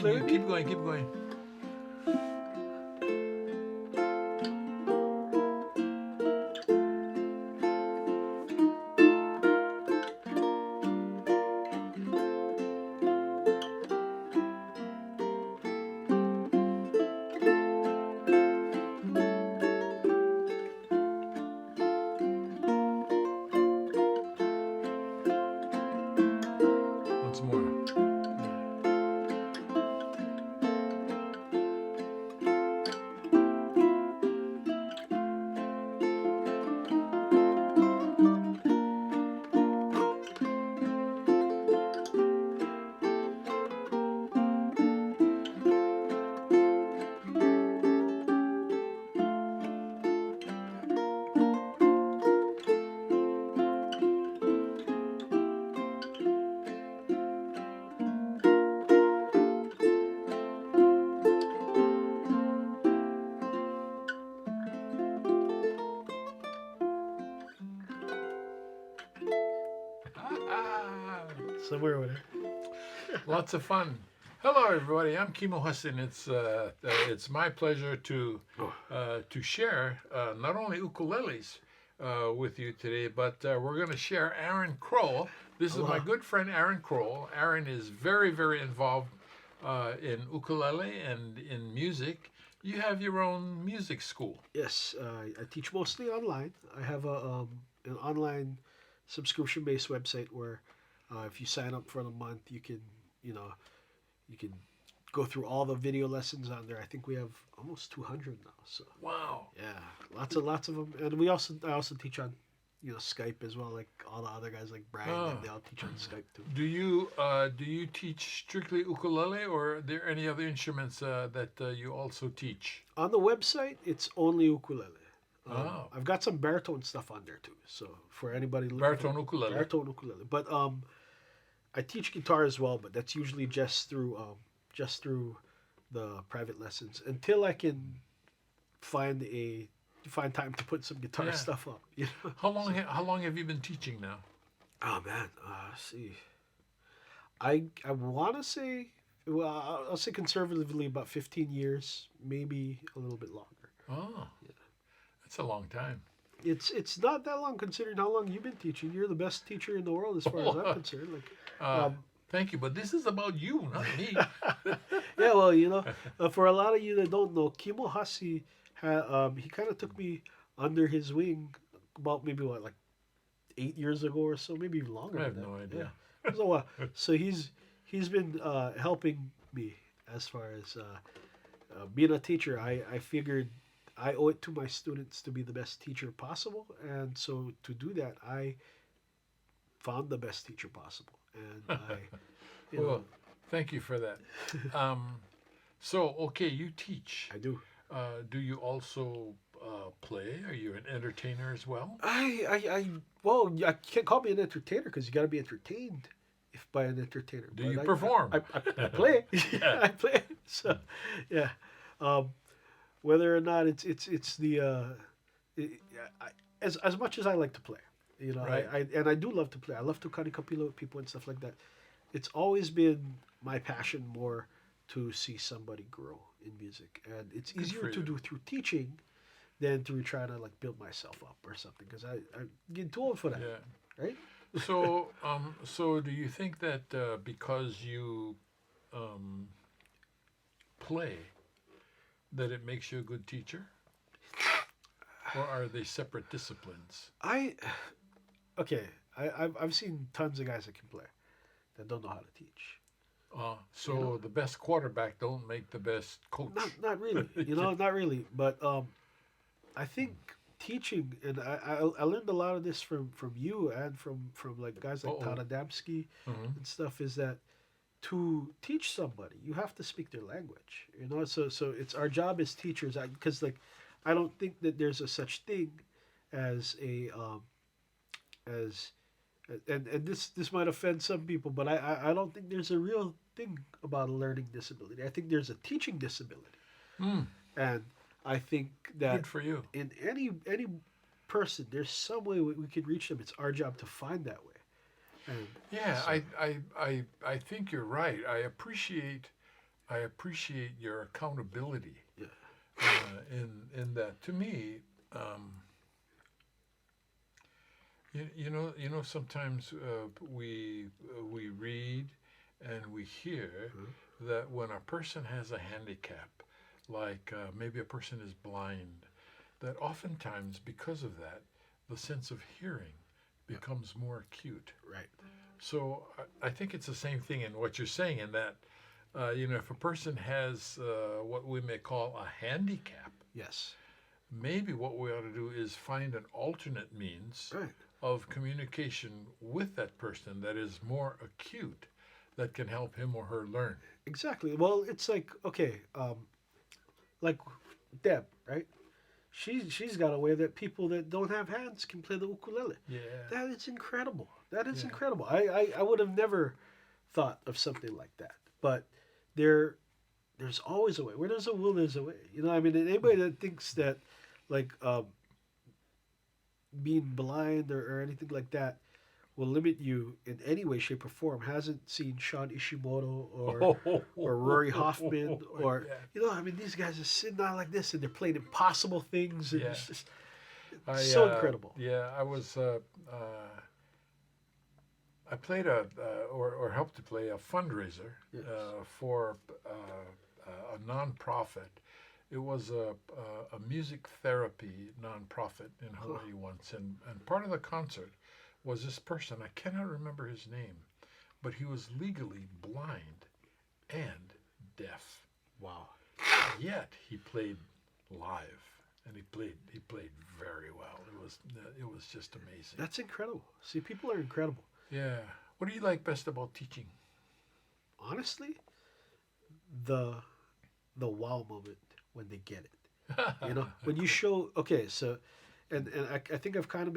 Continue. Keep going. Keep going. Once more. Ah, Somewhere with it. lots of fun. Hello, everybody. I'm Kimo Hussey, and it's my pleasure to share not only ukuleles with you today, but we're going to share Aaron Crowell. This is my good friend Aaron Crowell. Aaron is very, very involved in ukulele and in music. You have your own music school. Yes, I teach mostly online. I have an online subscription-based website where if you sign up for the month, you can you can go through all the video lessons on there. I think we have almost 200 now. So Wow. yeah, lots of them. And I also teach on Skype as well, like all the other guys like Brian. Oh. They all teach on Skype too. Do you teach strictly ukulele, or are there any other instruments that you also teach? On the website, it's only ukulele. Oh. I've got some baritone stuff on there too. So for anybody looking Baritone for ukulele. baritone ukulele, but I teach guitar as well, but that's usually just through the private lessons until I can find time to put some guitar Yeah. stuff up. You know. How long have you been teaching now? Oh man, let's see. I want to say, well, I'll say conservatively about 15 years, maybe a little bit longer. Oh, that's a long time. It's not that long considering how long you've been teaching. You're the best teacher in the world as far as I'm concerned. Like, Thank you, but this is about you, not me. yeah, well, for a lot of you that don't know, Kimo Hussey, he kind of took me under his wing about maybe like 8 years ago or so, maybe even longer. I have than that. no idea. Yeah. So he's been helping me as far as being a teacher. I figured I owe it to my students to be the best teacher possible, and so to do that, I found the best teacher possible, and Well, thank you for that. So, okay, you teach. I do. Do you also play? Are you an entertainer as well? Well, I can't call me an entertainer because you got to be entertained if by an entertainer. Do But you perform? I play. Yeah. I play. So, yeah. Whether or not it's as much as I like to play, Right. I do love to play. I love to kanikapila with people and stuff like that. It's always been my passion more to see somebody grow in music, and it's Good easier for to you. do through teaching than through trying to like build myself up or something because I'm getting too old for that, Yeah. right? So do you think that because you play, that it makes you a good teacher? Or are they separate disciplines? I've seen tons of guys that can play that don't know how to teach. So the best quarterback don't make the best coach. Not really, not really. But I think teaching, and I learned a lot of this from you and from like guys like Todd Adamski Mhm. and stuff. Is that to teach somebody, you have to speak their language. So it's our job as teachers, because like I don't think that there's a such thing as a as and this might offend some people, but I don't think there's a real thing about a learning disability. I think there's a teaching disability, Mm, and I think that good for you. in any person, there's some way we could reach them. It's our job to find that way. And Yeah, so- I think you're right. I appreciate I appreciate your accountability Yeah. in that. To me, um, you know, sometimes we read and we hear Mhm. that when a person has a handicap, like maybe a person is blind, that oftentimes because of that, the sense of hearing Yeah. becomes more acute. Right. So I think it's the same thing in what you're saying in that, if a person has what we may call a handicap, Yes. maybe what we ought to do is find an alternate means Right. of communication with that person that is more acute, that can help him or her learn. Exactly. Well, it's like okay, like Deb, right? She's got a way that people that don't have hands can play the ukulele. Yeah, That is incredible. That is yeah, incredible. I would have never thought of something like that. But there there's always a way. Where there's a will, there's a way. You know, I mean, anybody that thinks that like being blind or anything like that will limit you in any way, shape, or form hasn't seen Sean Ishimoto or Rory Hoffman or yeah, I mean these guys are sitting down like this and they're playing impossible things and yeah. it's just I so incredible. yeah, I was I played or helped to play a fundraiser Yes. for a nonprofit. It was a music therapy nonprofit in Hawaii once, and part of the concert was this person. I cannot remember his name, but he was legally blind and deaf. Wow. Yet he played live, and he played very well. It was just amazing. That's incredible. See, people are incredible. Yeah. What do you like best about teaching? Honestly, the the wow moment when they get it. When you show okay, so and I think I've kind of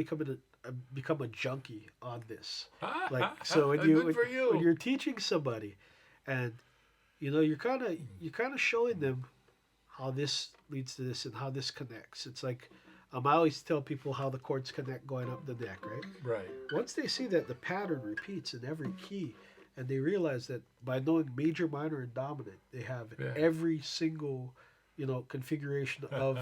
become a junkie on this. Like so when Good for when you. you're teaching somebody and you're kind of showing them how this leads to this and how this connects. It's like I always tell people how the chords connect going up the neck, right? Right. Once they see that the pattern repeats in every key, and they realize that by knowing major, minor, and dominant, they have Yeah. every single, configuration of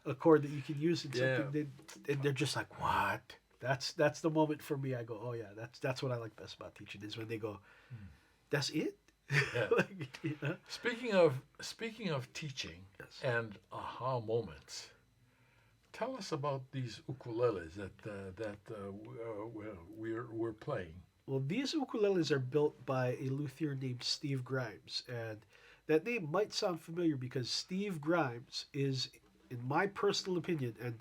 a chord that you can use in Yeah. something. And they're just like, "What?" That's the moment for me. I go, "Oh yeah, that's what I like best about teaching is when they go, that's it." Yeah. Like, Speaking of teaching Yes. and aha moments, tell us about these ukuleles that we're playing. Well, these ukuleles are built by a luthier named Steve Grimes, and that name might sound familiar because Steve Grimes is, in my personal opinion, and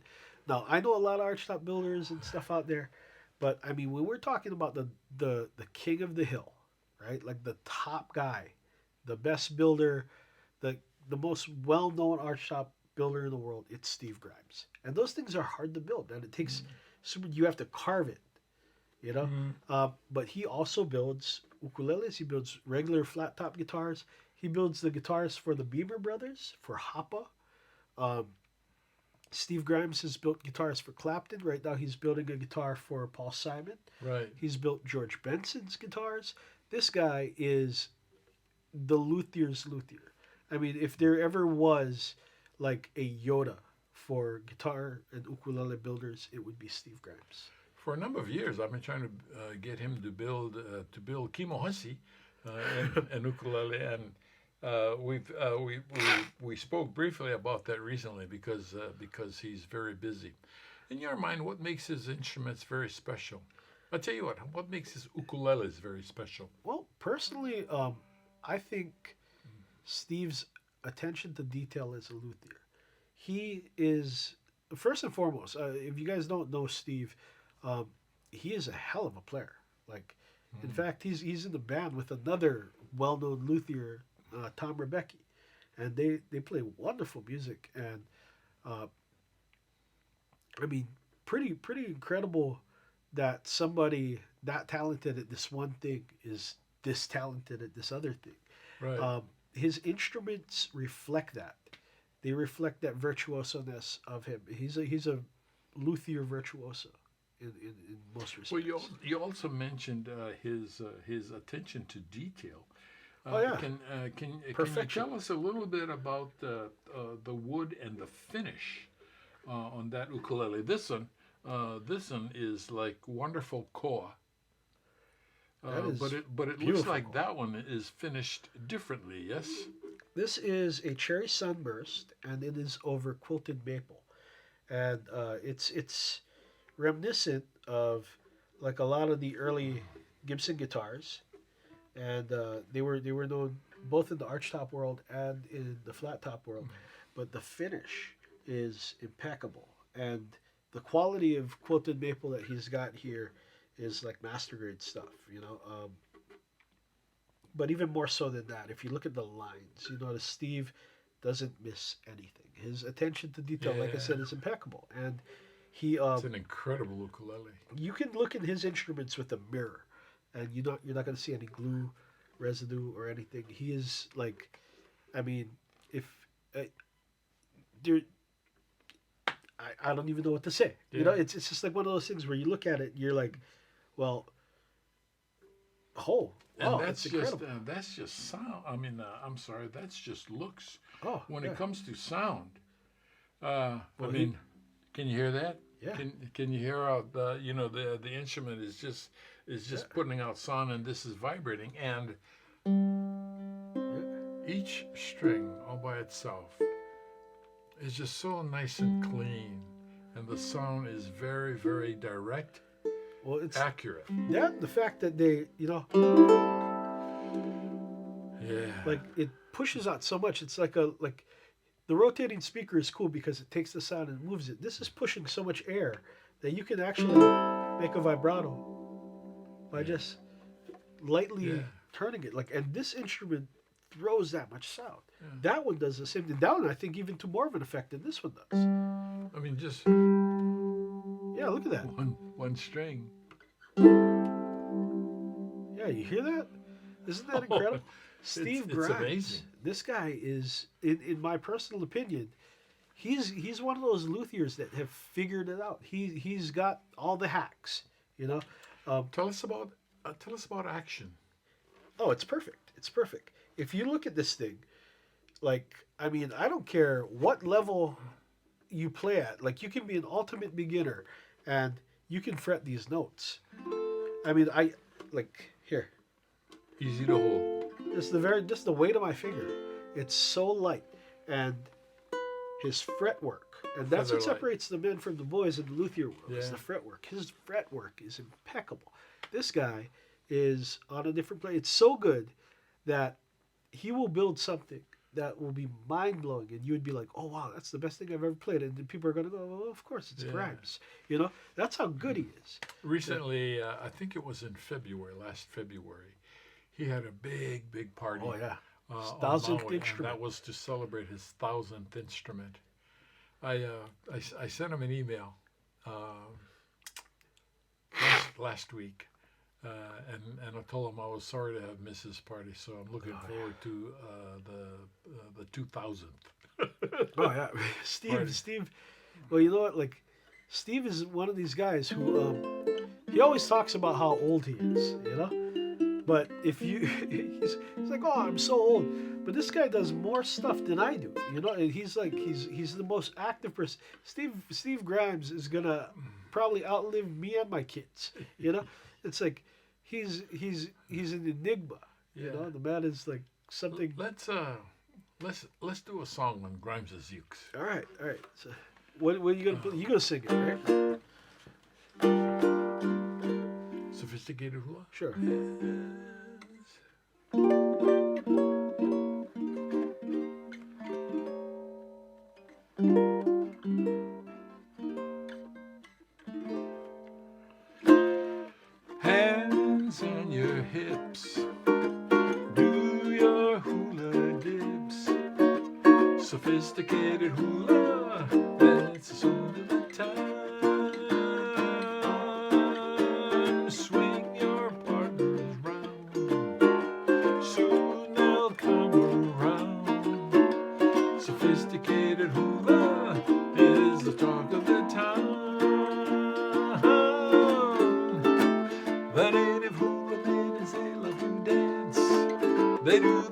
now I know a lot of archtop builders and stuff out there, but I mean when we're talking about the king of the hill, right? Like the top guy, the best builder, the the most well-known archtop builder in the world, it's Steve Grimes. And those things are hard to build, and it takes super. You have to carve it, you know. Mm. But he also builds ukuleles. He builds regular flat top guitars. He builds the guitars for the Beamer brothers, for Hoppa. Um, Steve Grimes has built guitars for Clapton. Right now, he's building a guitar for Paul Simon. Right. He's built George Benson's guitars. This guy is the luthier's luthier. I mean, if there ever was like a Yoda for guitar and ukulele builders, it would be Steve Grimes. For a number of years, I've been trying to get him to build Kimo Hussey and ukulele, and we spoke briefly about that recently because he's very busy. In your mind, what makes his instruments very special? I'll tell you what makes his ukuleles very special? Well, personally, I think Steve's attention to detail as a luthier. He is first and foremost. If you guys don't know Steve, um, he is a hell of a player. Like, in fact, he's in the band with another well-known luthier, Tom Rebecki, and they play wonderful music. And uh, I mean, pretty incredible that somebody that talented at this one thing is this talented at this other thing. Right. His instruments reflect that. They reflect that virtuoso-ness of him. He's a luthier virtuoso in most respects. Well, you also mentioned his attention to detail. Oh, yeah. Can you Perfection. tell us a little bit about the wood and the finish on that ukulele? This one is like wonderful koa. That is But it looks beautiful. like that one is finished differently. Yes. This is a cherry sunburst, and it is over quilted maple, and it's reminiscent of like a lot of the early Gibson guitars, and they were known both in the archtop world and in the flat top world, but the finish is impeccable, and the quality of quilted maple that he's got here is like master grade stuff, you know. But even more so than that, if you look at the lines, you notice Steve doesn't miss anything. His attention to detail, like I Yeah. said, is impeccable, and he It's an incredible ukulele. you can look at his instruments with a mirror, and you're not going to see any glue residue or anything. He is like, I mean, if there, I don't even know what to say. You know, Yeah. it's just like one of those things where you look at it, and you're like, well, oh, And wow, it's incredible. that's just sound. I mean, I'm sorry, that's just looks. Oh, When yeah. it comes to sound, Well, I mean, can you hear that? Yeah. Can you hear out the the instrument is just putting out sound, and this is vibrating, and each string all by itself is just so nice and clean, and the sound is very, very direct, Well, it's accurate. that the fact that they, Yeah. like it pushes out so much. It's like the rotating speaker is cool because it takes the sound and moves it. This is pushing so much air that you can actually make a vibrato by just lightly Yeah. turning it. Like, and this instrument throws that much sound. Yeah. That one does the same thing. That one, I think, even to more of an effect than this one does. I mean, just Yeah, look at that. one string. Yeah, you hear that? Isn't that incredible? Steve it's Grimes. amazing. This guy is, in my personal opinion, he's one of those luthiers that have figured it out. He's got all the hacks. You know. Tell us about action. Oh, it's perfect. It's perfect. If you look at this thing, like, I mean, I don't care what level you play at. Like, you can be an ultimate beginner, and you can fret these notes. I mean, here. Easy to hold. Just the weight of my finger. It's so light, and his fretwork, and that's what Feather light. separates the men from the boys in the luthier world. Is Yeah. the fretwork. His fretwork is impeccable. This guy is on a different plane. It's so good that he will build something that will be mind blowing, and you would be like, "Oh wow, that's the best thing I've ever played." And then people are going to go, "Well, of course, it's Yeah. Grimes." You know, that's how good he is. Recently, I think it was in last February, he had a big party. Oh yeah, His 1000th instrument. That was to celebrate his 1000th instrument. I sent him an email last week, and I told him I was sorry to have missed his party, so I'm looking forward to the 2000th. Oh yeah, Party. Steve. Well, you know what? Like, Steve is one of these guys who he always talks about how old he is. You know, but if you he's like, "Oh, I'm so old," but this guy does more stuff than I do. You know, and he's the most active person. Steve Grimes is gonna probably outlive me and my kids. You know, it's like he's an enigma. You Yeah. know, the man is like something. Let's do a song on Grimes' ukes. All right. So, what are you gonna play? You gonna sing it, right? Sophisticated hula. Sure. Hands on your hips, do your hula dips. Sophisticated hula, that's the song of the time. Swing your partners round, soon they'll come around. Sophisticated hula is the talk of the town. The native hula ladies, they love to dance. They do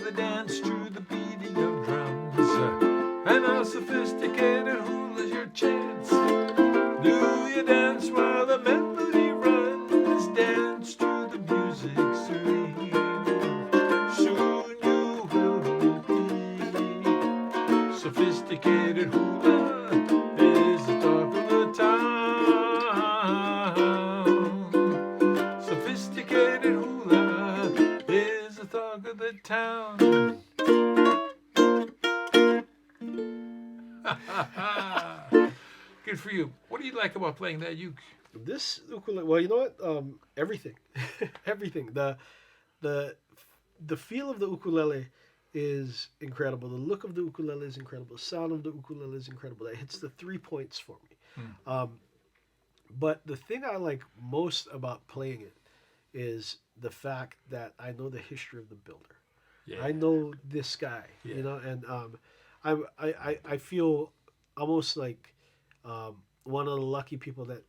dance while the melody runs. Dance to the music serene. Soon you will be. Sophisticated hula is the talk of the town. Sophisticated hula is the talk of the town. Good for you. What do you like about playing that uke? This ukulele, well, you know what? Everything, everything. The feel of the ukulele is incredible. The look of the ukulele is incredible. The sound of the ukulele is incredible. It hits the 3 points for me. But the thing I like most about playing it is the fact that I know the history of the builder. Yeah. I know this guy, Yeah. you know, and I feel almost like one of the lucky people that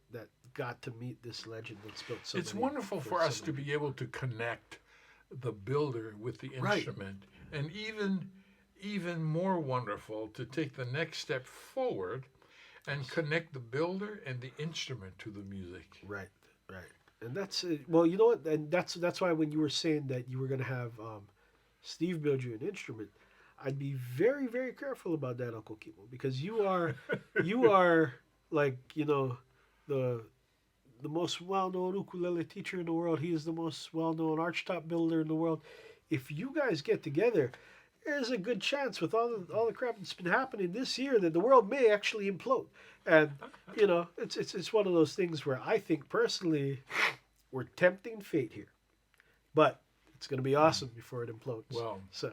got to meet this legend that's built so It's many- wonderful for so us to many be able to connect the builder with the Right. instrument, and even more wonderful to take the next step forward and connect the builder and the instrument to the music. Right, right, and that's well, you know what, and that's why when you were saying that you were going to have Steve build you an instrument, I'd be very, very careful about that, Uncle Kimo, because you are like, you know, the most well-known ukulele teacher in the world. He is the most well-known archtop builder in the world. If you guys get together, there's a good chance with all the crap that's been happening this year that the world may actually implode. And you know, it's one of those things where I think personally we're tempting fate here, but it's going to be awesome before it implodes. Well, so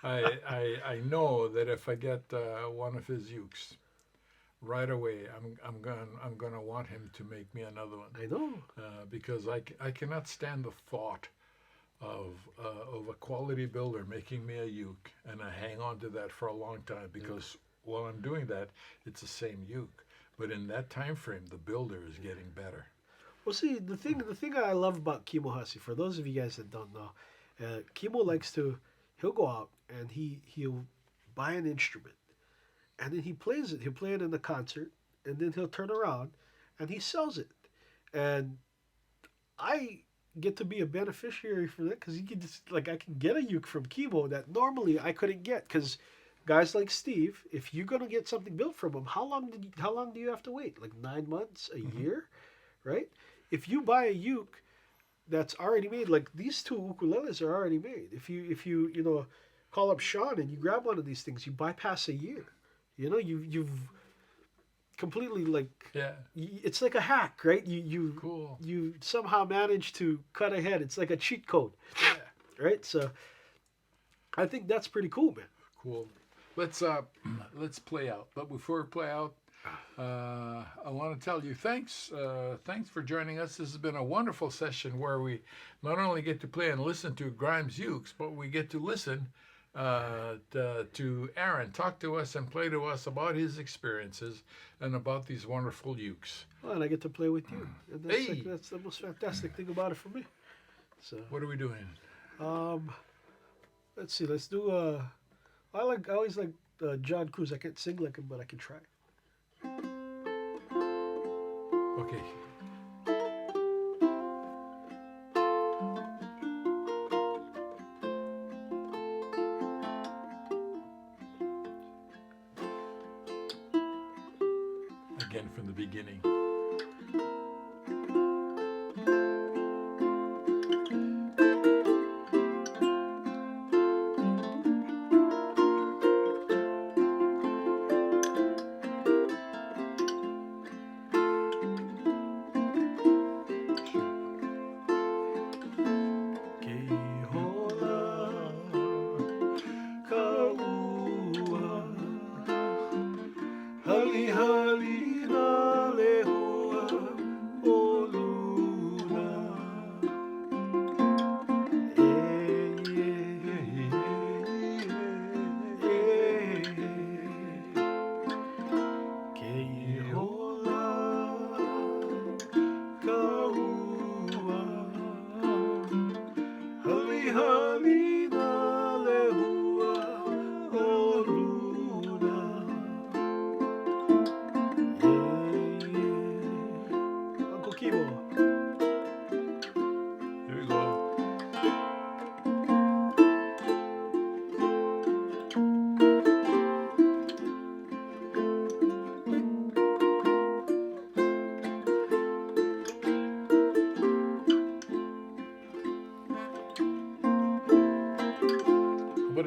I know that if I get one of his ukes, right away I'm gonna want him to make me another one. I know. Because I cannot stand the thought of a quality builder making me a uke, and I hang on to that for a long time because while I'm doing that, it's the same uke. But in that time frame, the builder is getting better. Well, see, the thing I love about Kimo Hussey, for those of you guys that don't know, Kimo likes to, he'll go out and he'll buy an instrument, and then he plays it. He'll play it in the concert, and then he'll turn around and he sells it. And I get to be a beneficiary for that because he can just, like, I can get a uke from Kimo that normally I couldn't get, because guys like Steve, if you're gonna get something built from him, how long do you have to wait? Like 9 months, a year, right? If you buy a uke that's already made, like these two ukuleles are already made. If you you know, call up Sean and you grab one of these things, you bypass a year. You know, you've completely, like, Yeah. it's like a hack, right? You Cool. you somehow manage to cut ahead. It's like a cheat code, Yeah. right? So I think that's pretty cool, man. Cool. Let's play out. But before we play out, I want to tell you thanks for joining us. This has been a wonderful session where we not only get to play and listen to Grimes ukes, but we get to listen to Aaron talk to us and play to us about his experiences and about these wonderful ukes. Well, and I get to play with you. And Hey! that's the most fantastic thing about it for me. So What are we doing? let's see. Let's do I always like John Cruz. I can't sing like him, but I can try. Okay. Again from the beginning.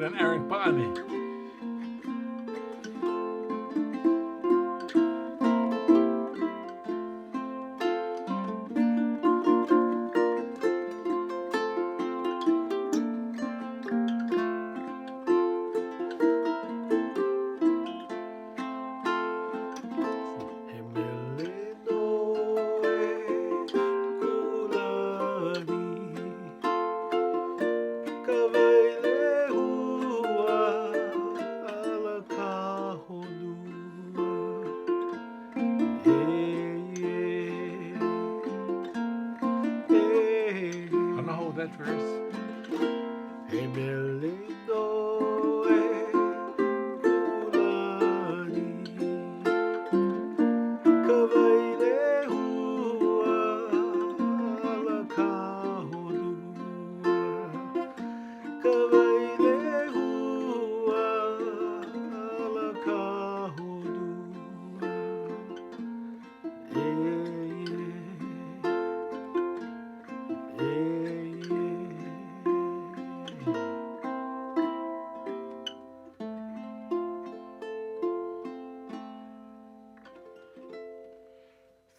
ng Aaron Paani. Ano that verse?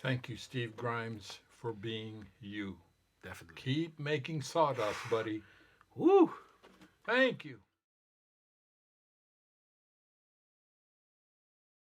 Thank you, Steve Grimes, for being you. Definitely. Keep making sawdust, buddy. Woo! Thank you.